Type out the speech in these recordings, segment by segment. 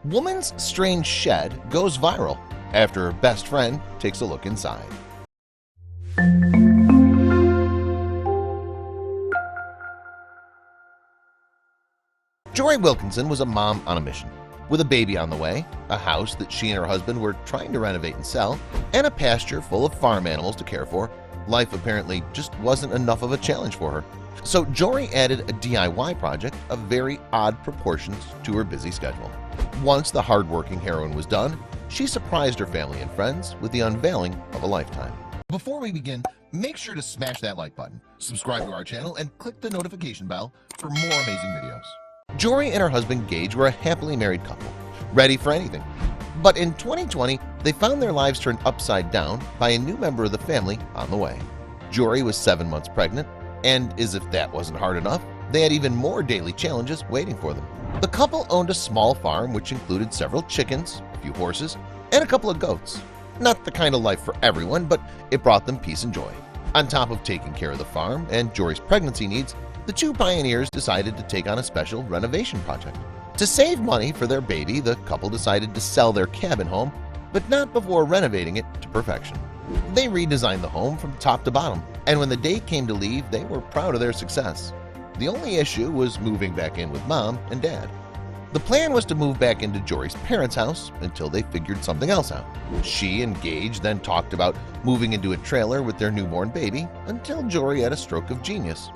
Woman's strange shed goes viral after her best friend takes a look inside. Jori Wilkinson was a mom on a mission. With a baby on the way, a house that she and her husband were trying to renovate and sell, and a pasture full of farm animals to care for, life apparently just wasn't enough of a challenge for her. So Jory added a DIY project of very odd proportions to her busy schedule. Once the hardworking heroine was done, she surprised her family and friends with the unveiling of a lifetime. Before we begin, make sure to smash that like button, subscribe to our channel, and click the notification bell for more amazing videos. Jory and her husband Gage were a happily married couple, ready for anything. But in 2020, they found their lives turned upside down by a new member of the family on the way. Jory was 7 months pregnant, and as if that wasn't hard enough, they had even more daily challenges waiting for them. The couple owned a small farm which included several chickens, a few horses, and a couple of goats. Not the kind of life for everyone, but it brought them peace and joy. On top of taking care of the farm and Jory's pregnancy needs, the two pioneers decided to take on a special renovation project. To save money for their baby, the couple decided to sell their cabin home, but not before renovating it to perfection. They redesigned the home from top to bottom, and when the day came to leave, they were proud of their success. The only issue was moving back in with mom and dad. The plan was to move back into Jory's parents' house until they figured something else out. She and Gage then talked about moving into a trailer with their newborn baby until Jory had a stroke of genius.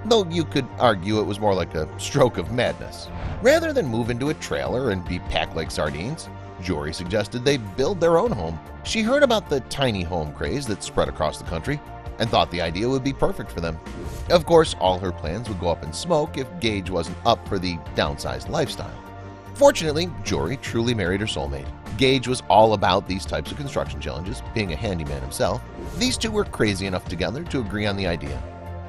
Though you could argue it was more like a stroke of madness. Rather than move into a trailer and be packed like sardines, Jory suggested they build their own home. She heard about the tiny home craze that spread across the country and thought the idea would be perfect for them. Of course, all her plans would go up in smoke if Gage wasn't up for the downsized lifestyle. Fortunately, Jory truly married her soulmate. Gage was all about these types of construction challenges, being a handyman himself. These two were crazy enough together to agree on the idea.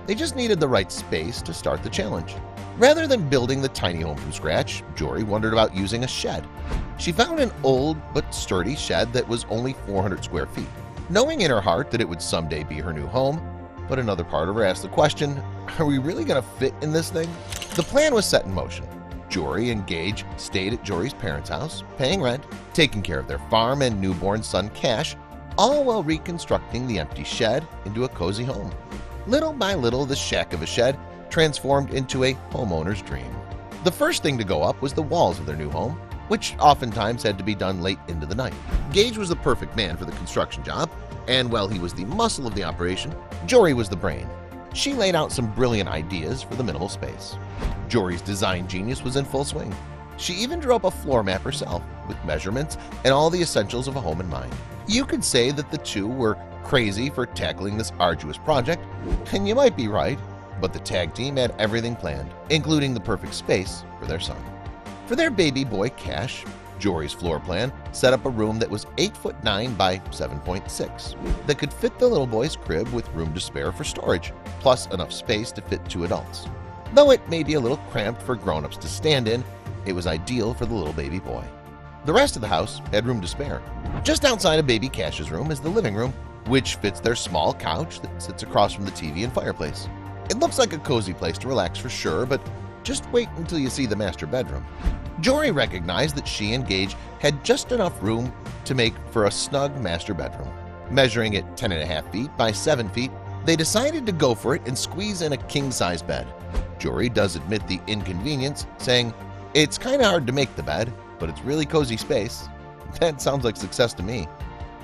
They just needed the right space to start the challenge. Rather than building the tiny home from scratch, Jory wondered about using a shed. She found an old but sturdy shed that was only 400 square feet. Knowing in her heart that it would someday be her new home, but another part of her asked the question, are we really going to fit in this thing? The plan was set in motion. Jory and Gage stayed at Jory's parents' house, paying rent, taking care of their farm and newborn son Cash, all while reconstructing the empty shed into a cozy home. Little by little, the shack of a shed transformed into a homeowner's dream. The first thing to go up was the walls of their new home, which oftentimes had to be done late into the night. Gage was the perfect man for the construction job, and while he was the muscle of the operation, Jory was the brain. She laid out some brilliant ideas for the minimal space. Jory's design genius was in full swing. She even drew up a floor map herself, with measurements and all the essentials of a home in mind. You could say that the two were crazy for tackling this arduous project, and you might be right, but the tag team had everything planned, including the perfect space for their son. For their baby boy Cash, Jory's floor plan set up a room that was 8'9" by 7.6 that could fit the little boy's crib with room to spare for storage, plus enough space to fit 2 adults. Though it may be a little cramped for grown-ups to stand in, it was ideal for the little baby boy. The rest of the house had room to spare. Just outside of baby Cash's room is the living room, which fits their small couch that sits across from the TV and fireplace. It looks like a cozy place to relax for sure, but just wait until you see the master bedroom. Jory recognized that she and Gage had just enough room to make for a snug master bedroom. Measuring it 10.5 feet by 7 feet, they decided to go for it and squeeze in a king-size bed. Jory does admit the inconvenience, saying, "It's kind of hard to make the bed, but it's really cozy space." That sounds like success to me.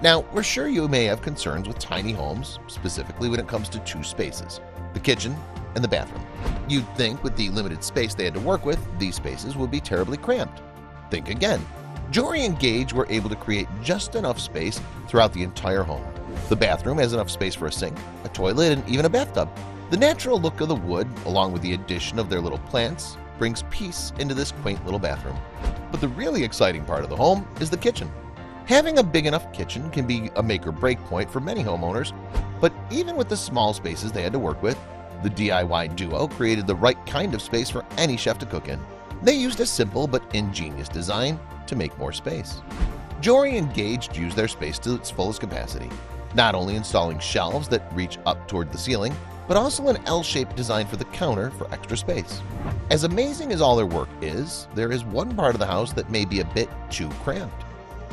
Now, we're sure you may have concerns with tiny homes, specifically when it comes to 2 spaces, the kitchen and the bathroom. You'd think with the limited space they had to work with, these spaces would be terribly cramped. Think again. Jory and Gage were able to create just enough space throughout the entire home. The bathroom has enough space for a sink, a toilet, and even a bathtub. The natural look of the wood, along with the addition of their little plants, brings peace into this quaint little bathroom. But the really exciting part of the home is the kitchen. Having a big enough kitchen can be a make-or-break point for many homeowners, but even with the small spaces they had to work with, the DIY duo created the right kind of space for any chef to cook in. They used a simple but ingenious design to make more space. Jory and Gage used their space to its fullest capacity, not only installing shelves that reach up toward the ceiling, but also an L-shaped design for the counter for extra space. As amazing as all their work is, there is one part of the house that may be a bit too cramped.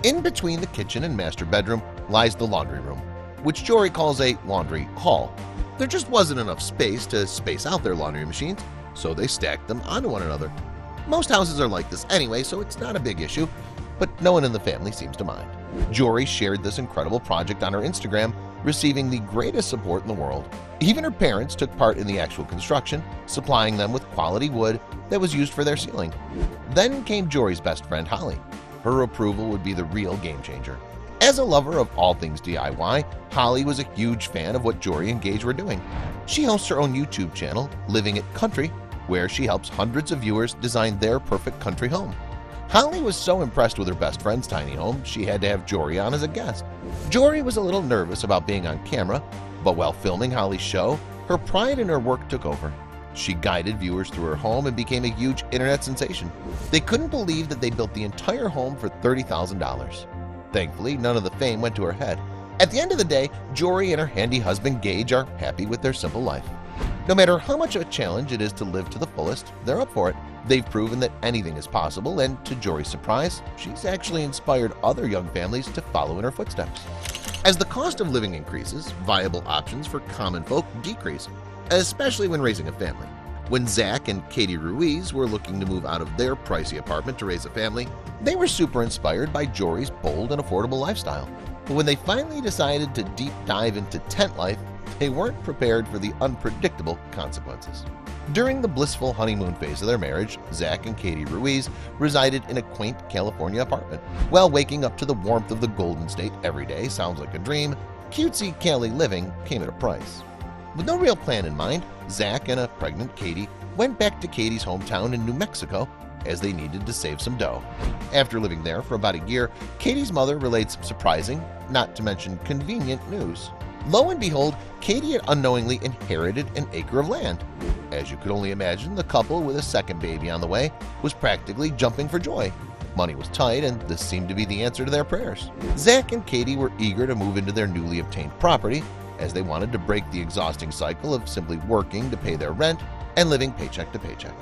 In between the kitchen and master bedroom lies the laundry room, which Jory calls a laundry hall. There just wasn't enough space to space out their laundry machines, so they stacked them onto one another. Most houses are like this anyway, so it's not a big issue, but no one in the family seems to mind. Jory shared this incredible project on her Instagram, receiving the greatest support in the world. Even her parents took part in the actual construction, supplying them with quality wood that was used for their ceiling. Then came Jory's best friend, Holly. Her approval would be the real game changer. As a lover of all things DIY, Holly was a huge fan of what Jory and Gage were doing. She hosts her own YouTube channel, Living It Country, where she helps hundreds of viewers design their perfect country home. Holly was so impressed with her best friend's tiny home, she had to have Jory on as a guest. Jory was a little nervous about being on camera, but while filming Holly's show, her pride in her work took over. She guided viewers through her home and became a huge internet sensation. They couldn't believe that they built the entire home for $30,000. Thankfully, none of the fame went to her head. At the end of the day, Jory and her handy husband Gage are happy with their simple life. No matter how much of a challenge it is to live to the fullest, they're up for it. They've proven that anything is possible, and to Jory's surprise, she's actually inspired other young families to follow in her footsteps. As the cost of living increases, viable options for common folk decrease, especially when raising a family. When Zach and Katie Ruiz were looking to move out of their pricey apartment to raise a family, they were super inspired by Jory's bold and affordable lifestyle. But when they finally decided to deep dive into tent life, they weren't prepared for the unpredictable consequences. During the blissful honeymoon phase of their marriage, Zach and Katie Ruiz resided in a quaint California apartment. While waking up to the warmth of the Golden State every day sounds like a dream, cutesy Cali living came at a price. With no real plan in mind, Zach and a pregnant Katie went back to Katie's hometown in New Mexico as they needed to save some dough. After living there for about a year, Katie's mother relayed some surprising, not to mention convenient news. Lo and behold, Katie had unknowingly inherited an acre of land. As you could only imagine, the couple with a second baby on the way was practically jumping for joy. Money was tight, and this seemed to be the answer to their prayers. Zach and Katie were eager to move into their newly obtained property, as they wanted to break the exhausting cycle of simply working to pay their rent and living paycheck to paycheck.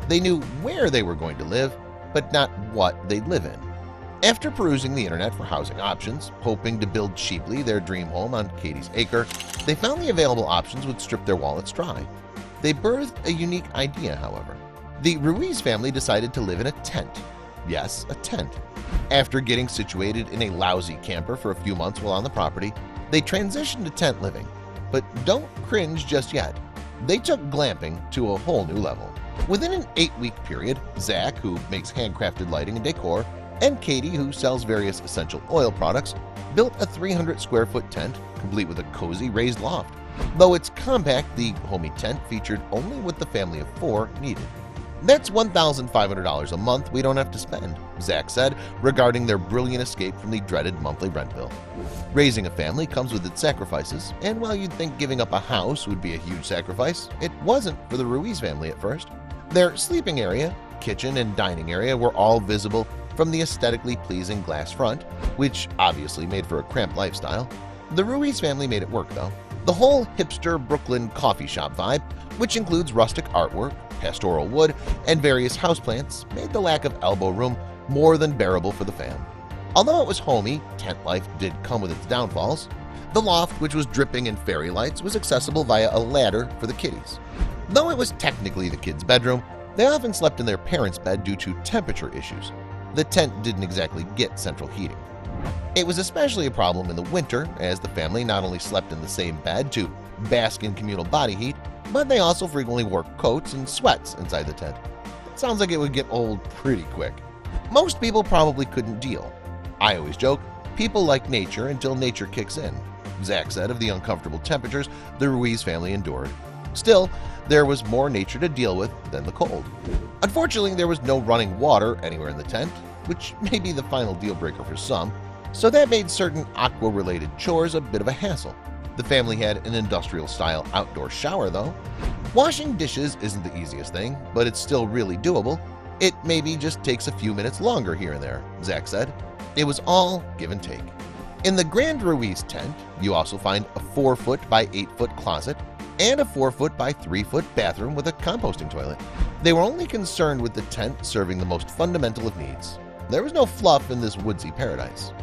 They knew where they were going to live, but not what they'd live in. After perusing the internet for housing options, hoping to build cheaply their dream home on Katie's acre, they found the available options would strip their wallets dry. They birthed a unique idea, however. The Ruiz family decided to live in a tent. Yes, a tent. After getting situated in a lousy camper for a few months while on the property, they transitioned to tent living. But don't cringe just yet. They took glamping to a whole new level. Within an 8-week period, Zach, who makes handcrafted lighting and decor, and Katie, who sells various essential oil products, built a 300-square-foot tent complete with a cozy raised loft. Though it's compact, the homey tent featured only what the family of 4 needed. That's $1,500 a month we don't have to spend, Zach said, regarding their brilliant escape from the dreaded monthly rent bill. Raising a family comes with its sacrifices, and while you'd think giving up a house would be a huge sacrifice, it wasn't for the Ruiz family at first. Their sleeping area, kitchen, and dining area were all visible from the aesthetically pleasing glass front, which obviously made for a cramped lifestyle. The Ruiz family made it work, though. The whole hipster Brooklyn coffee shop vibe, which includes rustic artwork, pastoral wood, and various houseplants, made the lack of elbow room more than bearable for the fam. Although it was homey, tent life did come with its downfalls. The loft, which was dripping in fairy lights, was accessible via a ladder for the kiddies. Though it was technically the kids' bedroom, they often slept in their parents' bed due to temperature issues. The tent didn't exactly get central heating. It was especially a problem in the winter, as the family not only slept in the same bed to bask in communal body heat, but they also frequently wore coats and sweats inside the tent. It sounds like it would get old pretty quick. Most people probably couldn't deal. I always joke, people like nature until nature kicks in, Zach said of the uncomfortable temperatures the Ruiz family endured. Still, there was more nature to deal with than the cold. Unfortunately, there was no running water anywhere in the tent, which may be the final deal breaker for some, so that made certain aqua-related chores a bit of a hassle. The family had an industrial-style outdoor shower, though. Washing dishes isn't the easiest thing, but it's still really doable. It maybe just takes a few minutes longer here and there, Zach said. It was all give and take. In the Grand Ruiz tent, you also find a 4-foot by 8-foot closet and a 4-foot by 3-foot bathroom with a composting toilet. They were only concerned with the tent serving the most fundamental of needs. There was no fluff in this woodsy paradise.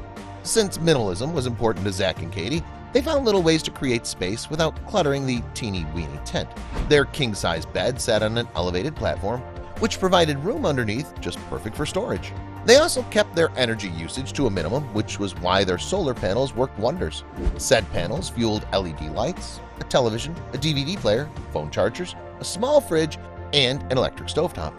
Since minimalism was important to Zach and Katie, they found little ways to create space without cluttering the teeny-weeny tent. Their king-size bed sat on an elevated platform, which provided room underneath just perfect for storage. They also kept their energy usage to a minimum, which was why their solar panels worked wonders. Said panels fueled LED lights, a television, a DVD player, phone chargers, a small fridge, and an electric stovetop.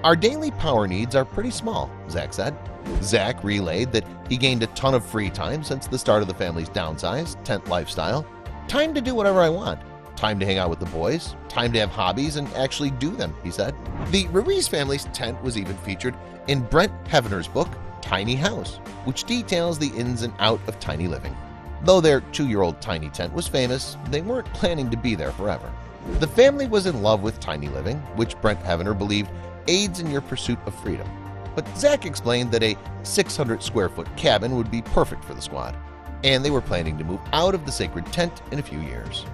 "Our daily power needs are pretty small," Zach said. Zach relayed that he gained a ton of free time since the start of the family's downsized tent lifestyle. "Time to do whatever I want. Time to hang out with the boys. Time to have hobbies and actually do them," he said. The Ruiz family's tent was even featured in Brent Heavener's book, Tiny House, which details the ins and outs of tiny living. Though their 2-year-old tiny tent was famous, they weren't planning to be there forever. The family was in love with tiny living, which Brent Heavener believed aids in your pursuit of freedom. But Zach explained that a 600-square-foot cabin would be perfect for the squad, and they were planning to move out of the sacred tent in a few years.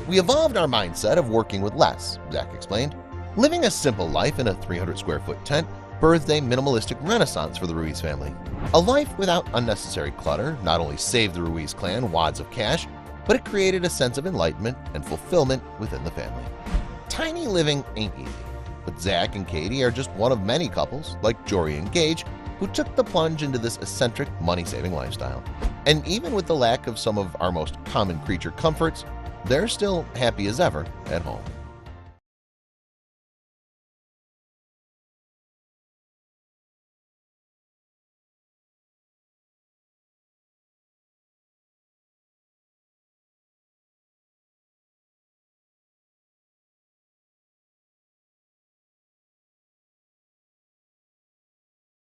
"We evolved our mindset of working with less," Zach explained. Living a simple life in a 300-square-foot tent birthed a minimalistic renaissance for the Ruiz family. A life without unnecessary clutter not only saved the Ruiz clan wads of cash, but it created a sense of enlightenment and fulfillment within the family. Tiny living ain't easy, but Zach and Katie are just one of many couples, like Jory and Gage, who took the plunge into this eccentric, money-saving lifestyle. And even with the lack of some of our most common creature comforts, they're still happy as ever at home.